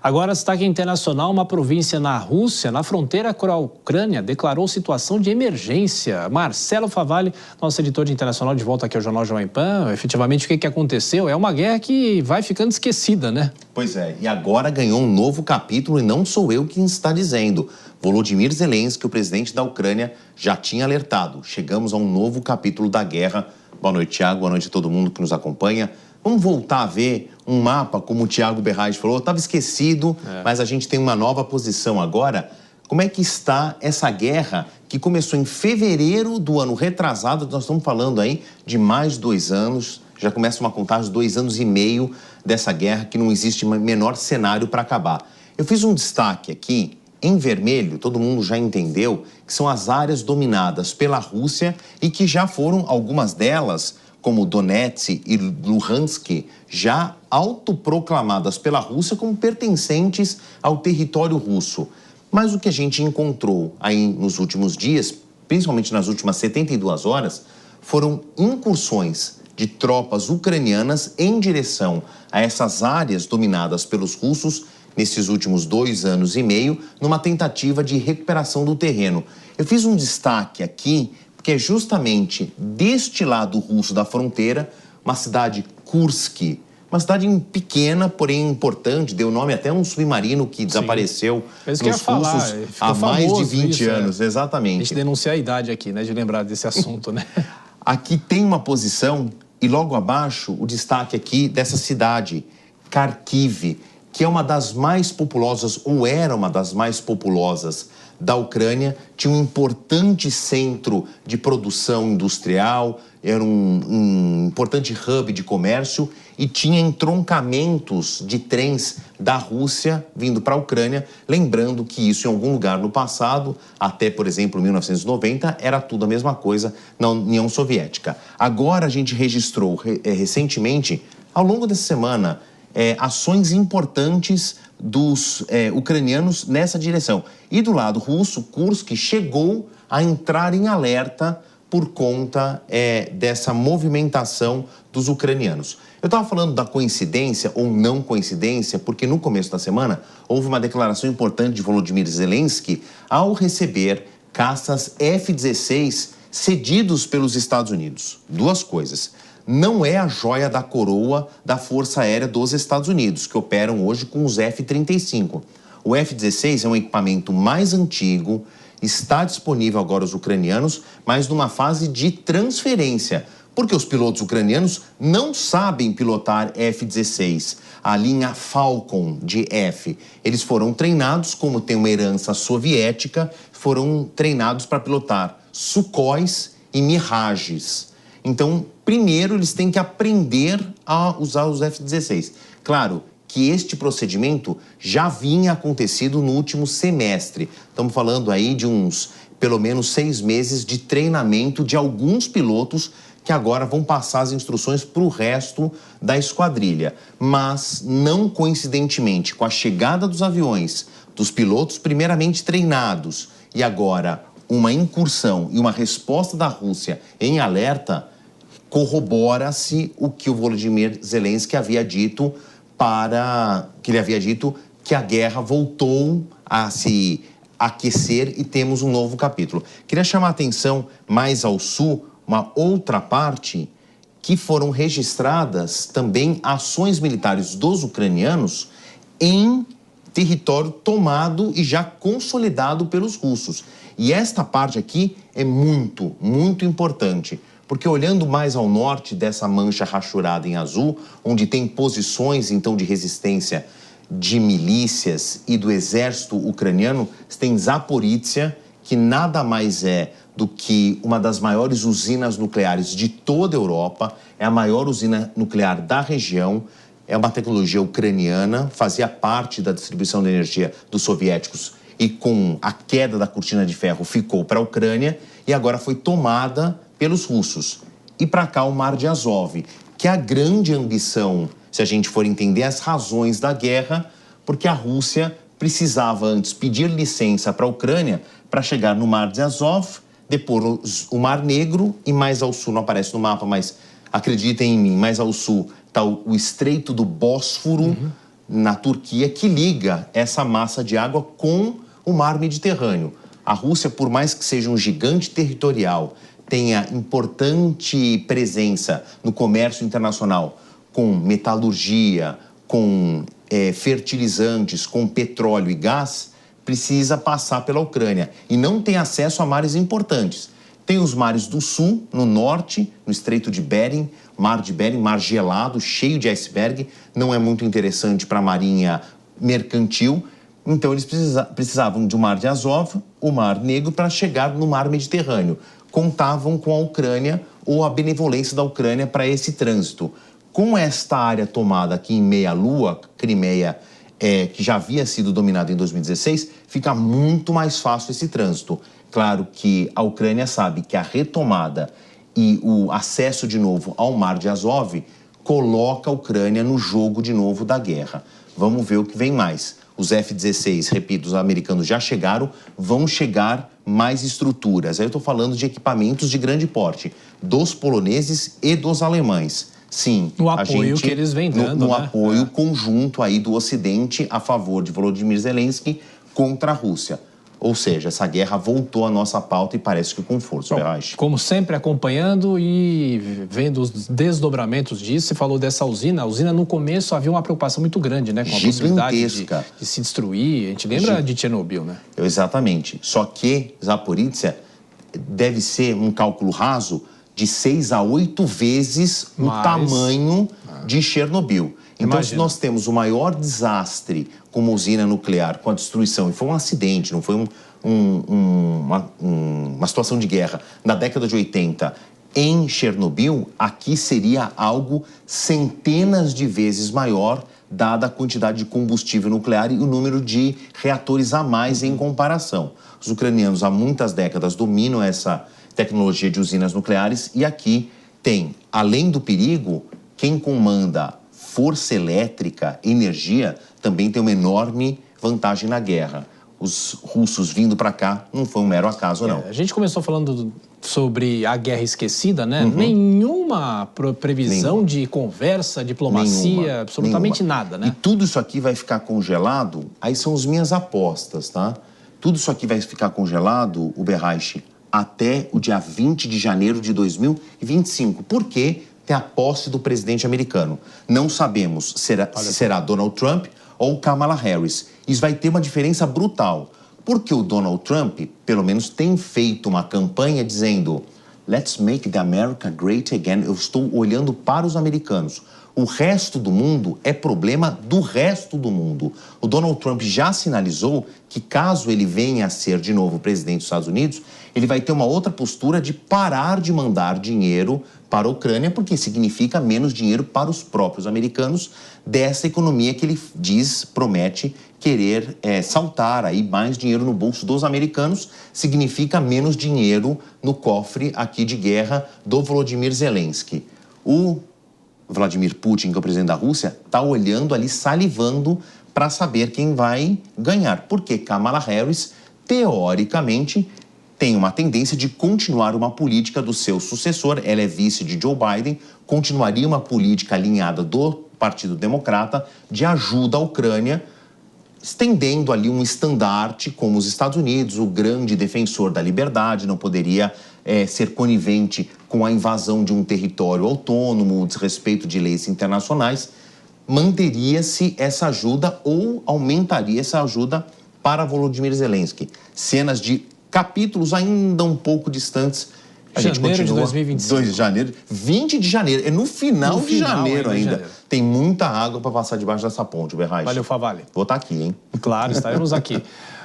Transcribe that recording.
Agora, destaque internacional, uma província na Rússia, na fronteira com a Ucrânia, declarou situação de emergência. Marcelo Favalli, nosso editor de internacional, de volta aqui ao Jornal Jovem Pan. Efetivamente, o que aconteceu? É uma guerra que vai ficando esquecida, né? Pois é, e agora ganhou um novo capítulo e não sou eu quem está dizendo. Volodymyr Zelensky, o presidente da Ucrânia, já tinha alertado. Chegamos a um novo capítulo da guerra. Boa noite, Thiago. Boa noite a todo mundo que nos acompanha. Vamos voltar a ver um mapa, como o Thiago Berraes falou, estava esquecido, mas a gente tem uma nova posição agora. Como é que está essa guerra que começou em fevereiro do ano retrasado? Nós estamos falando aí de mais de 2 anos, já começa uma contagem de 2 anos e meio dessa guerra que não existe menor cenário para acabar. Eu fiz um destaque aqui, em vermelho, todo mundo já entendeu, que são as áreas dominadas pela Rússia e que já foram, algumas delas, como Donetsk e Luhansk, já autoproclamadas pela Rússia como pertencentes ao território russo. Mas o que a gente encontrou aí nos últimos dias, principalmente nas últimas 72 horas, foram incursões de tropas ucranianas em direção a essas áreas dominadas pelos russos nesses últimos 2 anos e meio, numa tentativa de recuperação do terreno. Eu fiz um destaque aqui, que é justamente deste lado russo da fronteira, uma cidade Kursk, uma cidade pequena, porém importante, deu nome até a um submarino que desapareceu nos russos há mais de 20 anos, exatamente. A gente denuncia a idade aqui, né, de lembrar desse assunto, né? Aqui tem uma posição, e logo abaixo, o destaque aqui dessa cidade, Kharkiv, que é uma das mais populosas, ou era uma das mais populosas da Ucrânia, tinha um importante centro de produção industrial, era um importante hub de comércio e tinha entroncamentos de trens da Rússia vindo para a Ucrânia, lembrando que isso em algum lugar no passado, até por exemplo 1990, era tudo a mesma coisa na União Soviética. Agora a gente registrou recentemente, ao longo dessa semana, ações importantes dos ucranianos nessa direção. E do lado russo, Kursk chegou a entrar em alerta por conta dessa movimentação dos ucranianos. Eu estava falando da coincidência ou não coincidência, porque no começo da semana houve uma declaração importante de Volodymyr Zelensky ao receber caças F-16 cedidos pelos Estados Unidos. 2 coisas. Não é a joia da coroa da Força Aérea dos Estados Unidos, que operam hoje com os F-35. O F-16 é um equipamento mais antigo, está disponível agora aos ucranianos, mas numa fase de transferência, porque os pilotos ucranianos não sabem pilotar F-16, a linha Falcon de F. Eles foram treinados, como tem uma herança soviética, foram treinados para pilotar Sukhóis e Mirages. Então, primeiro, eles têm que aprender a usar os F-16. Claro que este procedimento já vinha acontecido no último semestre. Estamos falando aí de pelo menos 6 meses de treinamento de alguns pilotos que agora vão passar as instruções para o resto da esquadrilha. Mas, não coincidentemente, com a chegada dos aviões, dos pilotos primeiramente treinados e agora uma incursão e uma resposta da Rússia em alerta, corrobora-se o que o Volodymyr Zelensky havia dito que a guerra voltou a se aquecer e temos um novo capítulo. Queria chamar a atenção mais ao sul, uma outra parte, que foram registradas também ações militares dos ucranianos em território tomado e já consolidado pelos russos. E esta parte aqui é muito, muito importante, porque olhando mais ao norte dessa mancha rachurada em azul, onde tem posições, então, de resistência de milícias e do exército ucraniano, você tem Zaporizhia, que nada mais é do que uma das maiores usinas nucleares de toda a Europa, é a maior usina nuclear da região, é uma tecnologia ucraniana, fazia parte da distribuição de energia dos soviéticos e com a queda da cortina de ferro ficou para a Ucrânia e agora foi tomada pelos russos. E para cá o Mar de Azov, que é a grande ambição, se a gente for entender as razões da guerra, porque a Rússia precisava antes pedir licença para a Ucrânia para chegar no Mar de Azov, depois o Mar Negro e mais ao sul, não aparece no mapa, mas acreditem em mim, mais ao sul está o Estreito do Bósforo, na Turquia que liga essa massa de água com o mar Mediterrâneo. A Rússia, por mais que seja um gigante territorial, tenha importante presença no comércio internacional com metalurgia, com fertilizantes, com petróleo e gás, precisa passar pela Ucrânia e não tem acesso a mares importantes. Tem os mares do sul, no norte, no Estreito de Bering, mar gelado, cheio de iceberg, não é muito interessante para a marinha mercantil. Então eles precisavam de um mar de Azov, o Mar Negro, para chegar no mar Mediterrâneo. Contavam com a Ucrânia ou a benevolência da Ucrânia para esse trânsito. Com esta área tomada aqui em meia-lua, Crimeia, que já havia sido dominada em 2016, fica muito mais fácil esse trânsito. Claro que a Ucrânia sabe que a retomada e o acesso de novo ao Mar de Azov coloca a Ucrânia no jogo de novo da guerra. Vamos ver o que vem mais. Os F-16, repito, os americanos já chegaram, vão chegar mais estruturas. Aí eu estou falando de equipamentos de grande porte, dos poloneses e dos alemães. Sim, no apoio que eles vêm dando, no apoio conjunto aí do Ocidente a favor de Volodymyr Zelensky contra a Rússia. Ou seja, essa guerra voltou à nossa pauta e parece que com força, Berrache. Como sempre, acompanhando e vendo os desdobramentos disso, você falou dessa usina. A usina, no começo, havia uma preocupação muito grande, né? Com a possibilidade de se destruir. A gente lembra de Chernobyl, né? Exatamente. Só que Zaporizhzhia deve ser um cálculo raso de 6 a 8 vezes o tamanho de Chernobyl. Então, se nós temos o maior desastre como usina nuclear, com a destruição, e foi um acidente, não foi uma situação de guerra, na década de 80, em Chernobyl, aqui seria algo centenas de vezes maior, dada a quantidade de combustível nuclear e o número de reatores a mais em comparação. Os ucranianos, há muitas décadas, dominam essa tecnologia de usinas nucleares e aqui tem, além do perigo, quem comanda força elétrica, energia, também tem uma enorme vantagem na guerra. Os russos vindo para cá não foi um mero acaso, não. A gente começou falando sobre a guerra esquecida, né? Nenhuma previsão de conversa, diplomacia, absolutamente nada, né? E tudo isso aqui vai ficar congelado, aí são as minhas apostas, tá? Tudo isso aqui vai ficar congelado, o Berrache, até o dia 20 de janeiro de 2025. Por quê? Tem a posse do presidente americano. Não sabemos se será Donald Trump ou Kamala Harris. Isso vai ter uma diferença brutal, porque o Donald Trump, pelo menos, tem feito uma campanha dizendo "Let's make the America great again". Eu estou olhando para os americanos. O resto do mundo é problema do resto do mundo. O Donald Trump já sinalizou que, caso ele venha a ser de novo presidente dos Estados Unidos, ele vai ter uma outra postura de parar de mandar dinheiro para a Ucrânia, porque significa menos dinheiro para os próprios americanos dessa economia que ele promete querer saltar aí mais dinheiro no bolso dos americanos, significa menos dinheiro no cofre aqui de guerra do Volodymyr Zelensky. O Vladimir Putin, que é o presidente da Rússia, está olhando ali, salivando para saber quem vai ganhar. Porque Kamala Harris, teoricamente, tem uma tendência de continuar uma política do seu sucessor. Ela é vice de Joe Biden, continuaria uma política alinhada do Partido Democrata de ajuda à Ucrânia, estendendo ali um estandarte como os Estados Unidos, o grande defensor da liberdade, não poderia ser conivente com a invasão de um território autônomo, o desrespeito de leis internacionais. Manteria-se essa ajuda ou aumentaria essa ajuda para Volodymyr Zelensky. Cenas de capítulos ainda um pouco distantes. A gente continua. De 2025. 2 de janeiro. 20 de janeiro. É no final de janeiro ainda. Tem muita água para passar debaixo dessa ponte, Berrache. Valeu, Favalli. Vou estar aqui, hein? Claro, estaremos aqui.